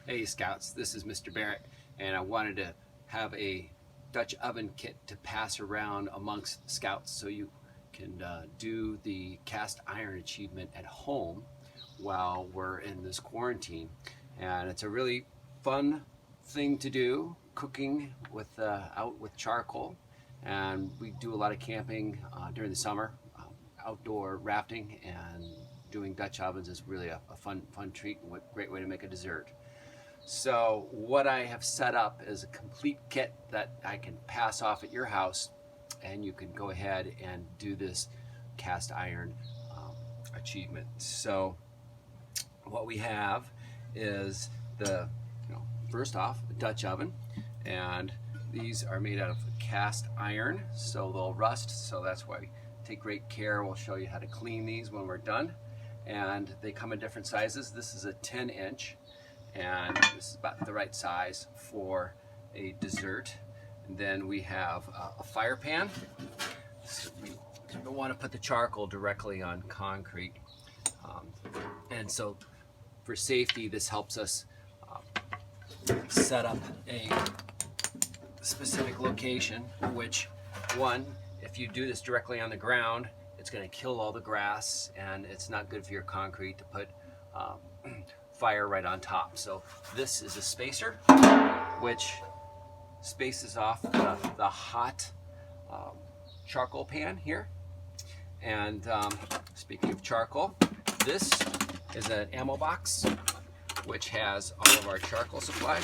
Hey Scouts, this is Mr. Barrett, and I wanted to have a Dutch oven kit to pass around amongst Scouts so you can do the cast iron achievement at home while we're in this quarantine. And it's a really fun thing to do, cooking with out with charcoal. And we do a lot of camping during the summer, outdoor rafting, and doing Dutch ovens is really a fun treat and a great way to make a dessert. So what I have set up is a complete kit that I can pass off at your house, and you can go ahead and do this cast iron achievement. So what we have is the, first off, a Dutch oven, and these are made out of cast iron, so they'll rust, so that's why we take great care. We'll show you how to clean these when we're done. And they come in different sizes. This is a 10-inch, and this is about the right size for a dessert. And then we have a fire pan. So we don't want to put the charcoal directly on concrete. And so for safety, this helps us set up a specific location, which one, if you do this directly on the ground, it's going to kill all the grass, and it's not good for your concrete to put fire right on top. So this is a spacer, which spaces off the hot charcoal pan here. And speaking of charcoal, this is an ammo box, which has all of our charcoal supplies.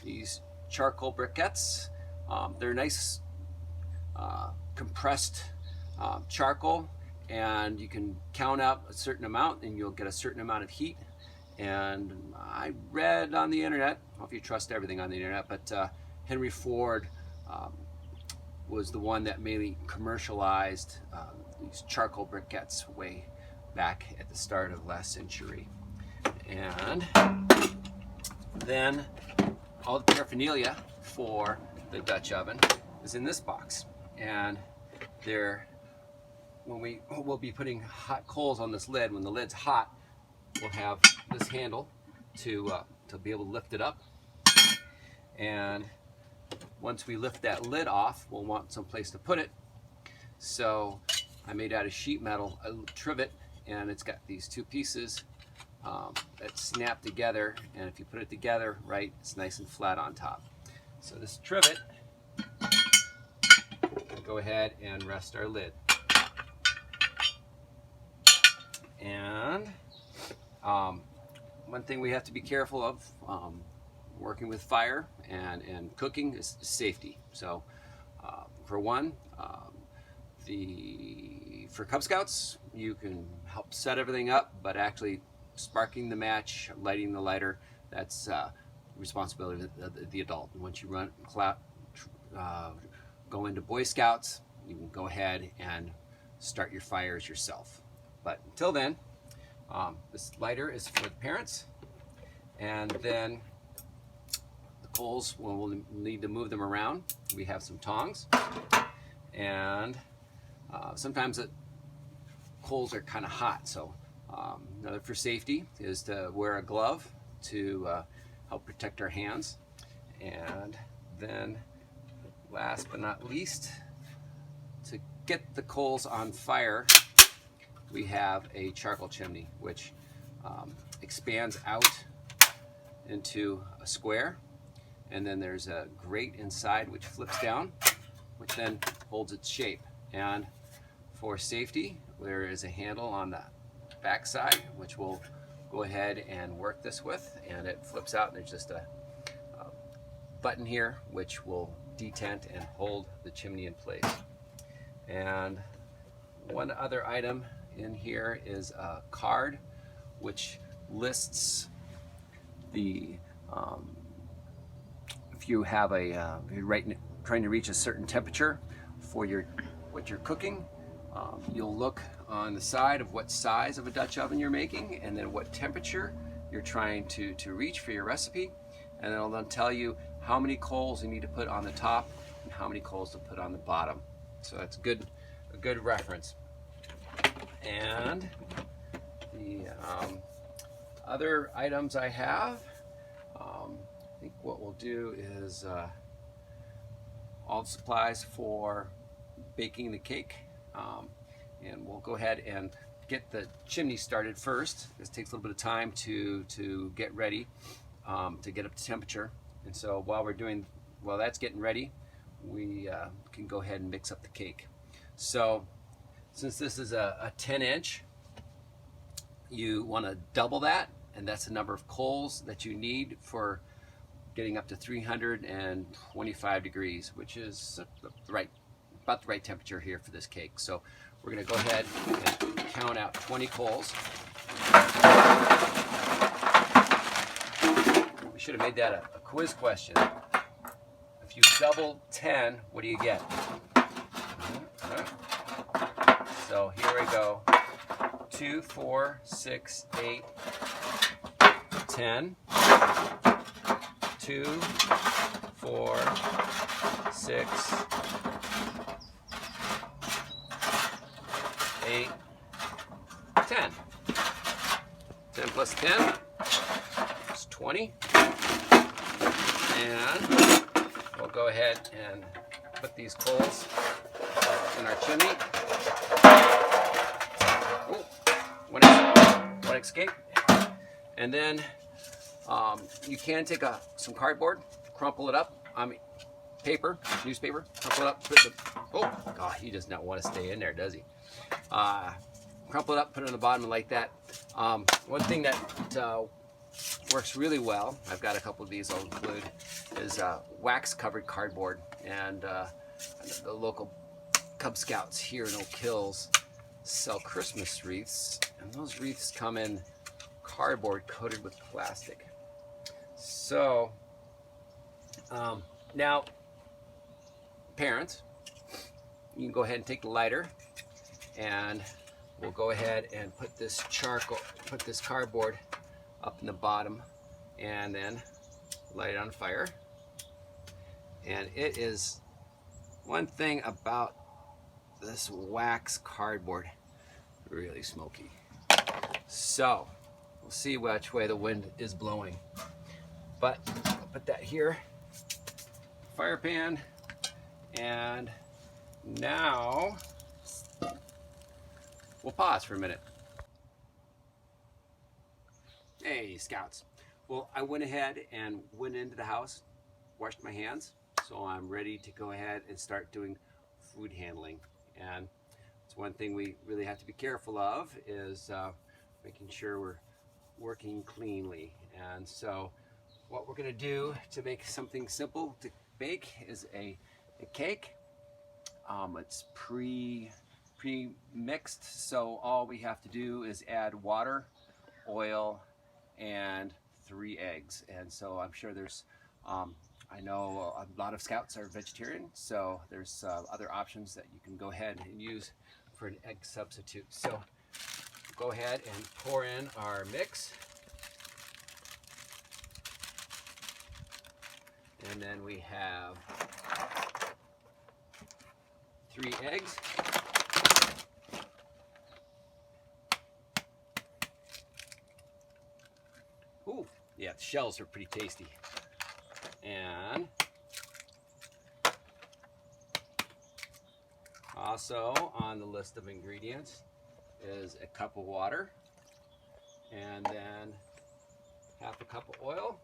These charcoal briquettes, they're nice compressed charcoal, and you can count out a certain amount and you'll get a certain amount of heat. And I read on the internet, I don't know if you trust everything on the internet, but Henry Ford was the one that mainly commercialized these charcoal briquettes way back at the start of last century. And then all the paraphernalia for the Dutch oven is in this box. And we'll be putting hot coals on this lid. When the lid's hot, we'll have this handle to be able to lift it up. And once we lift that lid off, we'll want some place to put it. So I made out of sheet metal a trivet, and it's got these two pieces that snap together, and if you put it together right, it's nice and flat on top. So this trivet, go ahead and rest our lid. And one thing we have to be careful of working with fire and cooking is safety. So for one, for Cub Scouts, you can help set everything up, but actually sparking the match, lighting the lighter, that's responsibility of the adult. And once you go into Boy Scouts, you can go ahead and start your fires yourself. But until then, this lighter is for the parents, and then the coals, we'll need to move them around. We have some tongs, and sometimes the coals are kind of hot, so another for safety is to wear a glove to help protect our hands. And then last but not least, to get the coals on fire, we have a charcoal chimney, which expands out into a square, and then there's a grate inside which flips down, which then holds its shape. And for safety, there is a handle on the back side, which we'll go ahead and work this with, and it flips out, and there's just a button here which will detent and hold the chimney in place. And one other item in here is a card which lists the if you have if you're trying to reach a certain temperature for what you're cooking, you'll look on the side of what size of a Dutch oven you're making, and then what temperature you're trying to reach for your recipe, and it'll then tell you how many coals you need to put on the top and how many coals to put on the bottom. So that's a good reference. And the other items I have, I think what we'll do is all the supplies for baking the cake, and we'll go ahead and get the chimney started first. This takes a little bit of time to get ready, to get up to temperature. And so while that's getting ready, we can go ahead and mix up the cake. So since this is a 10-inch, you want to double that, and that's the number of coals that you need for getting up to 325 degrees, which is about the right temperature here for this cake. So we're going to go ahead and count out 20 coals. We should have made that a quiz question. If you double 10, what do you get? So here we go. 2, 4, 6, 8, 10. 2, 4, 6, 8, 10. 10 plus 10 is 20. And we'll go ahead and put these coals in our chimney. Ooh, one escape. And then you can take some cardboard, crumple it up. Paper, newspaper, crumple it up. Oh, God, he does not want to stay in there, does he? Crumple it up, put it on the bottom like that. One thing that works really well, I've got a couple of these I'll include, is wax-covered cardboard. And the local Cub Scouts here in Oak Hills sell Christmas wreaths, and those wreaths come in cardboard coated with plastic. So now, parents, you can go ahead and take the lighter, and we'll go ahead and put this cardboard up in the bottom, and then light it on fire. And it is one thing about this wax cardboard, really smoky. So we'll see which way the wind is blowing. But I'll put that here, fire pan, and now we'll pause for a minute. Hey, Scouts. Well, I went ahead and went into the house, washed my hands, so I'm ready to go ahead and start doing food handling. And it's one thing we really have to be careful of, is making sure we're working cleanly. And so what we're going to do to make something simple to bake is a cake. It's pre-mixed, so all we have to do is add water, oil, and 3 eggs. And so I'm sure there's I know a lot of Scouts are vegetarian, so there's other options that you can go ahead and use for an egg substitute. So go ahead and pour in our mix. And then we have 3 eggs. Ooh, yeah, the shells are pretty tasty. And also on the list of ingredients is a cup of water, and then half a cup of oil,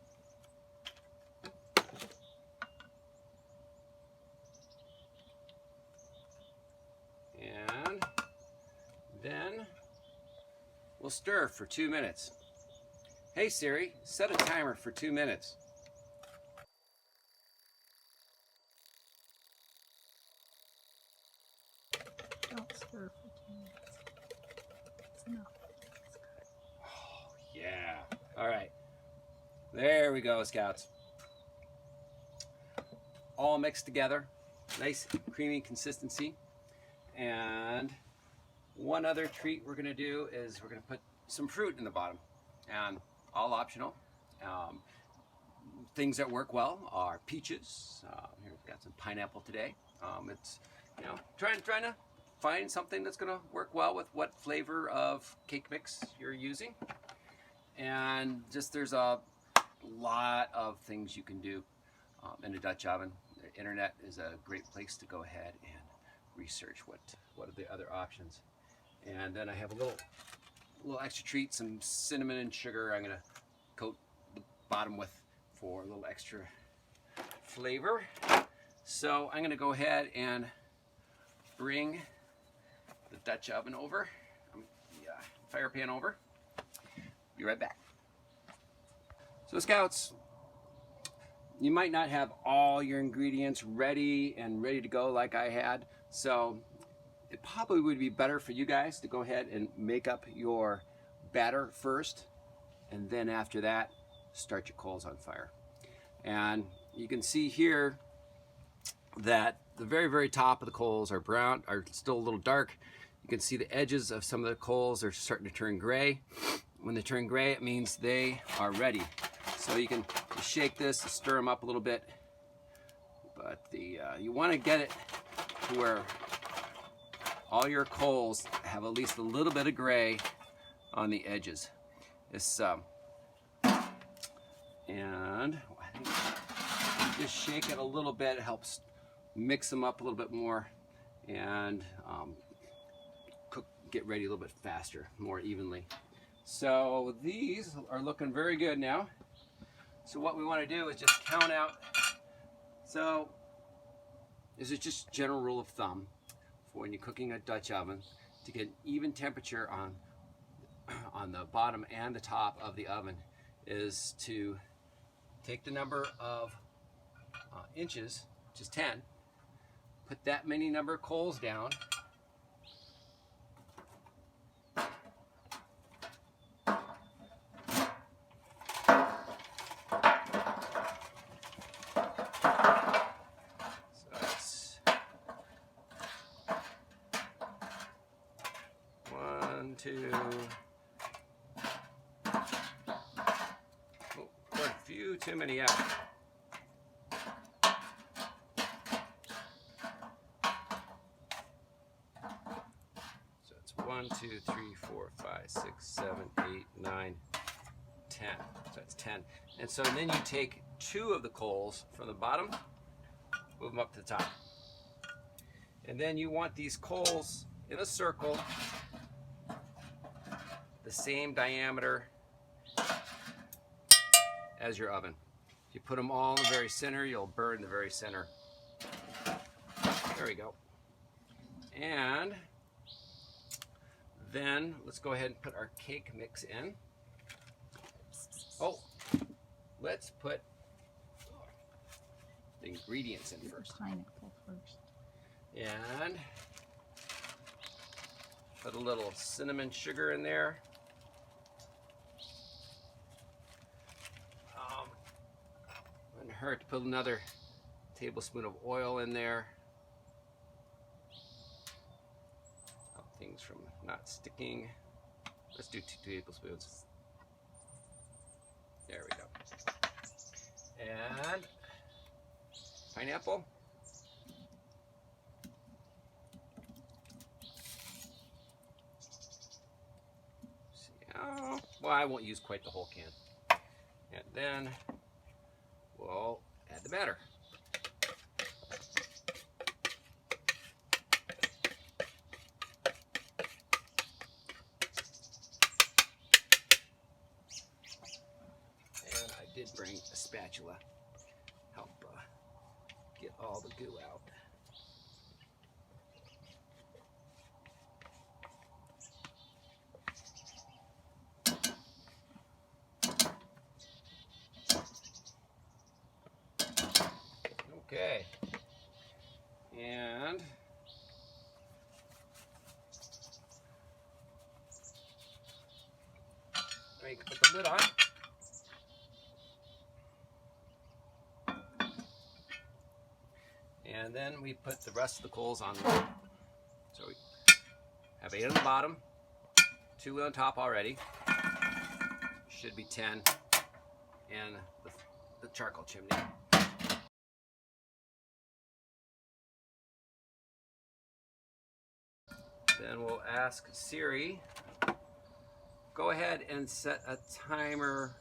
and then we'll stir for 2 minutes. Hey Siri, set a timer for 2 minutes. Don't stir for 2 minutes. It's enough. It's good. Oh, yeah. All right. There we go, Scouts. All mixed together. Nice creamy consistency. And one other treat we're going to do is we're going to put some fruit in the bottom. And all optional. Things that work well are peaches. Here we've got some pineapple today. It's, you know, trying to find something that's going to work well with what flavor of cake mix you're using. And just there's a lot of things you can do in a Dutch oven. The internet is a great place to go ahead and research what are the other options. And then I have a little extra treat, some cinnamon and sugar. I'm gonna coat the bottom with for a little extra flavor. So I'm gonna go ahead and bring the Dutch oven over, the fire pan over. Be right back. So Scouts, you might not have all your ingredients ready to go like I had. So it probably would be better for you guys to go ahead and make up your batter first, and then after that, start your coals on fire. And you can see here that the very, very top of the coals are brown, are still a little dark. You can see the edges of some of the coals are starting to turn gray. When they turn gray, it means they are ready. So you can shake this, stir them up a little bit, but you want to get it to where all your coals have at least a little bit of gray on the edges. This and I think just shake it a little bit. It helps mix them up a little bit more and get ready a little bit faster, more evenly. So these are looking very good now. So what we want to do is just count out. So this is just a general rule of thumb for when you're cooking a Dutch oven, to get an even temperature on the bottom and the top of the oven, is to take the number of inches, which is 10, put that many number of coals down, to quite a few too many out. So it's 1, 2, 3, 4, 5, 6, 7, 8, 9, 10. So that's 10. And so then you take 2 of the coals from the bottom, move them up to the top. And then you want these coals in a circle, the same diameter as your oven. If you put them all in the very center, you'll burn the very center. There we go. And then let's go ahead and put our cake mix in. Oh, let's put the ingredients in first. Pineapple first. And put a little cinnamon sugar in there. Wouldn't hurt to put another tablespoon of oil in there. Help things from not sticking. Let's do 2 tablespoons. There we go. And pineapple. Oh, well, I won't use quite the whole can. And then we'll add the batter. And I did bring a spatula, help get all the goo out. Okay, and you can put the lid on. And then we put the rest of the coals on the lid. So we have 8 on the bottom, 2 on top already. Should be 10, and the charcoal chimney. Then we'll ask Siri go ahead and set a timer.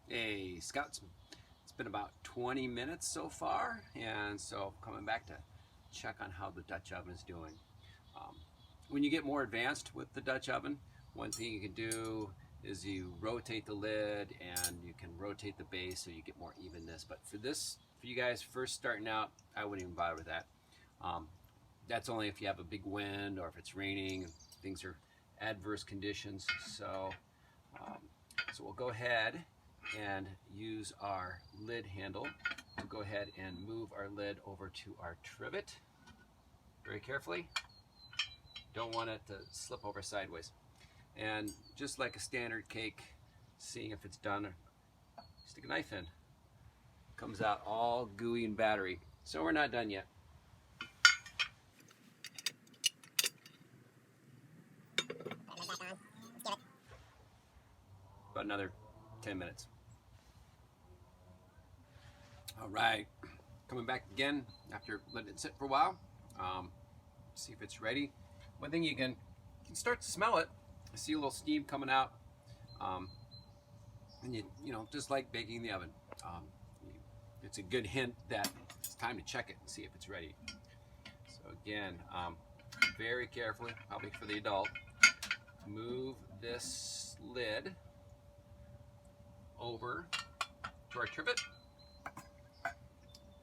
Hey, Scouts, it's been about 20 minutes so far, and so coming back to check on how the Dutch oven is doing. When you get more advanced with the Dutch oven, one thing you can do is you rotate the lid and you can rotate the base so you get more evenness. But for you guys first starting out, I wouldn't even bother with that. That's only if you have a big wind or if it's raining and things are adverse conditions. So we'll go ahead and use our lid handle to go ahead and move our lid over to our trivet very carefully. Don't want it to slip over sideways. And just like a standard cake, seeing if it's done, stick a knife in. Comes out all gooey and battery. So we're not done yet. About another 10 minutes. All right, coming back again after letting it sit for a while. See if it's ready. One thing you can start to smell it. I see a little steam coming out, and you know, just like baking in the oven, it's a good hint that it's time to check it and see if it's ready. So again, very carefully, probably for the adult, move this lid over to our trivet.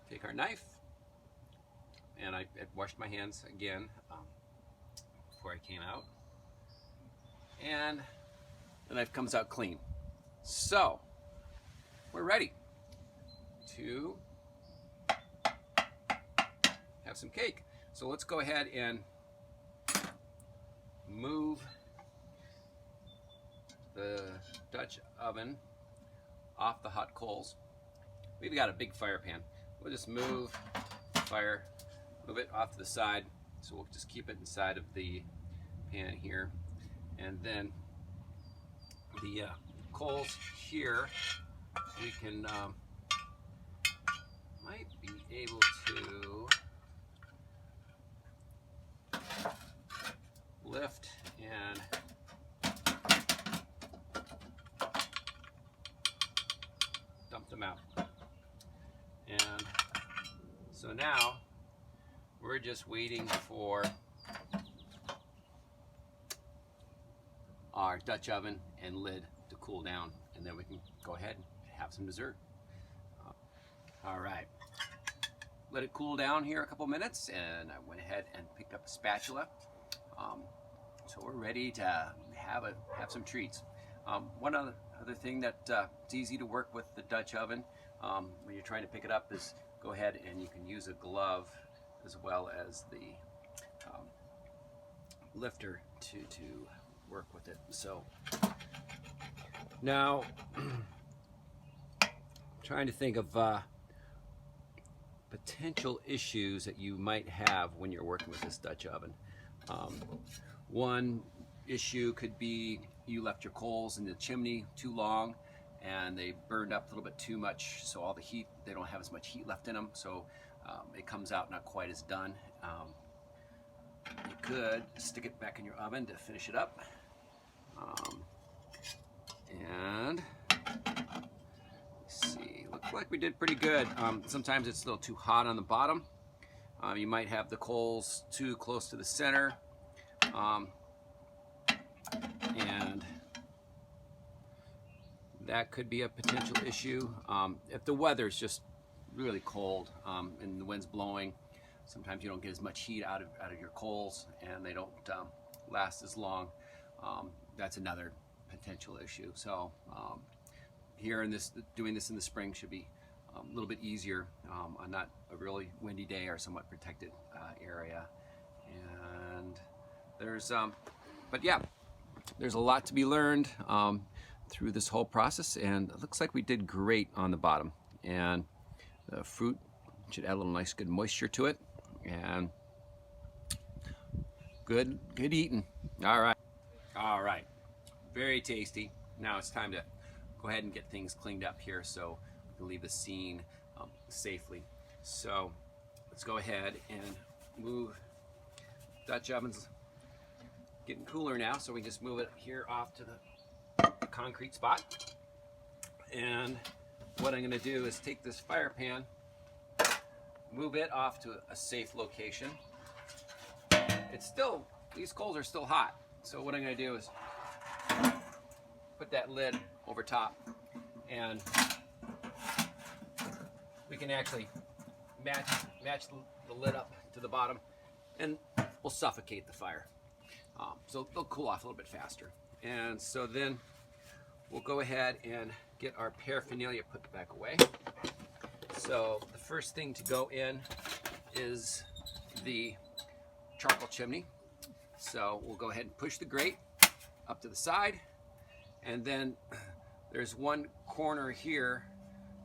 Take our knife, and I washed my hands again before I came out, and the knife comes out clean. So we're ready to have some cake. So let's go ahead and move the Dutch oven off the hot coals. We've got a big fire pan. We'll just move it off to the side. So we'll just keep it inside of the pan here. And then the coals here, we can, might be able to lift and dump them out. And so now we're just waiting for our Dutch oven and lid to cool down, and then we can go ahead and have some dessert. All right, let it cool down here a couple minutes, and I went ahead and picked up a spatula. So we're ready to have some treats. One other thing that it's easy to work with the Dutch oven when you're trying to pick it up is go ahead and you can use a glove as well as the lifter to work with it. So now trying to think of potential issues that you might have when you're working with this Dutch oven. One issue could be you left your coals in the chimney too long and they burned up a little bit too much, so all the heat, they don't have as much heat left in them, so it comes out not quite as done. You could stick it back in your oven to finish it up. And let's see, looks like we did pretty good. Sometimes it's a little too hot on the bottom. You might have the coals too close to the center. And that could be a potential issue. If the weather's just really cold and the wind's blowing, sometimes you don't get as much heat out of your coals, and they don't last as long. That's another potential issue. So here in doing this in the spring should be a little bit easier on not a really windy day or somewhat protected area. And there's but yeah, there's a lot to be learned through this whole process, and it looks like we did great on the bottom, and the fruit should add a little nice good moisture to it, and good eating. All right, very tasty. Now it's time to go ahead and get things cleaned up here so we can leave the scene safely. So let's go ahead and move. Dutch oven's getting cooler now, so we just move it here off to the concrete spot. And what I'm going to do is take this fire pan, move it off to a safe location. These coals are still hot. So what I'm going to do is put that lid over top, and we can actually match the lid up to the bottom, and we'll suffocate the fire. So they'll cool off a little bit faster. And so then we'll go ahead and get our paraphernalia put back away. So the first thing to go in is the charcoal chimney. So we'll go ahead and push the grate up to the side, and then there's one corner here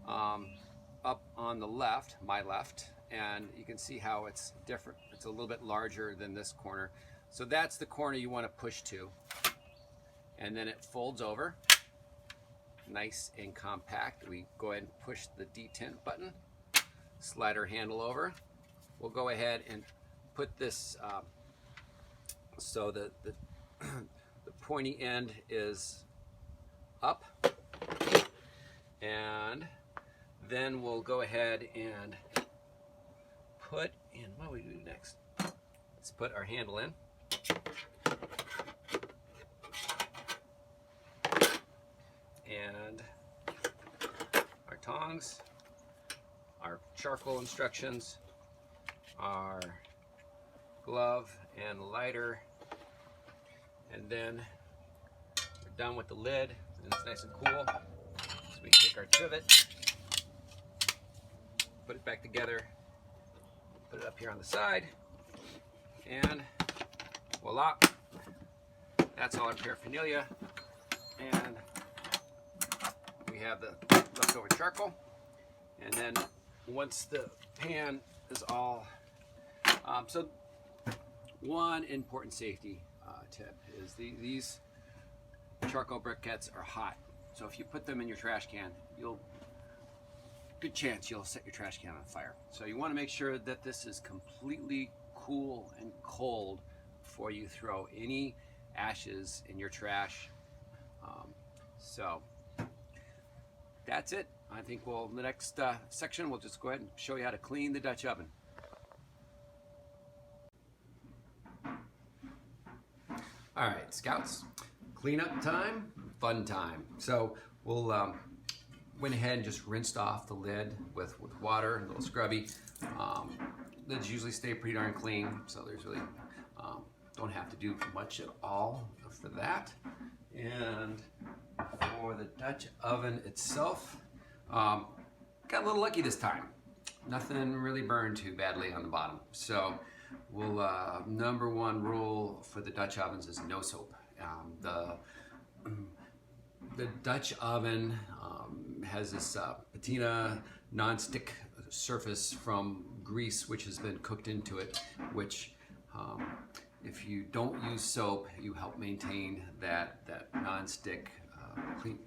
up on the left, my left, and you can see how it's different. It's a little bit larger than this corner. So that's the corner you want to push to, and then it folds over nice and compact. We go ahead and push the detent button, slide our handle over. We'll go ahead and put this so the pointy end is up, and then we'll go ahead and put in, what do we do next? Let's put our handle in. And our tongs, our charcoal instructions, our glove and lighter, and then we're done with the lid, and it's nice and cool. So we take our trivet, put it back together, put it up here on the side, and voila, that's all our paraphernalia. And we have the leftover charcoal, and then once the pan is all, so one important safety tip is these charcoal briquettes are hot. So if you put them in your trash can, good chance you'll set your trash can on fire. So you want to make sure that this is completely cool and cold before you throw any ashes in your trash. So that's it. I think in the next section, we'll just go ahead and show you how to clean the Dutch oven. All right, Scouts, cleanup time, fun time. So we'll went ahead and just rinsed off the lid with water, a little scrubby. Lids usually stay pretty darn clean, so there's really don't have to do much at all for that. And for the Dutch oven itself, got a little lucky this time. Nothing really burned too badly on the bottom. So we'll number one rule for the Dutch ovens is no soap. The Dutch oven has this patina non-stick surface from grease which has been cooked into it, which if you don't use soap, you help maintain that non-stick clean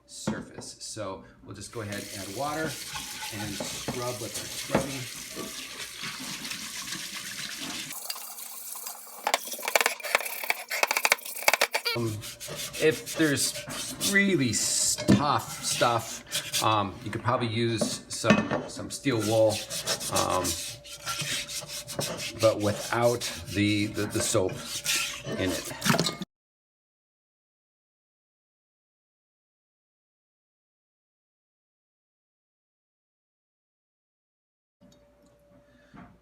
surface. So we'll just go ahead and add water and scrub with our scrubbing. If there's really tough stuff, you could probably use some steel wool, but without the soap in it.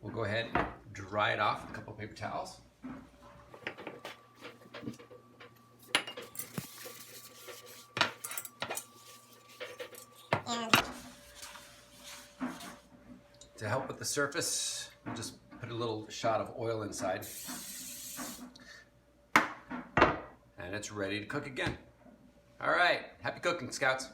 We'll go ahead and dry it off with a couple of paper towels. And to help with the surface, we'll just put a little shot of oil inside. And it's ready to cook again. All right, happy cooking, Scouts.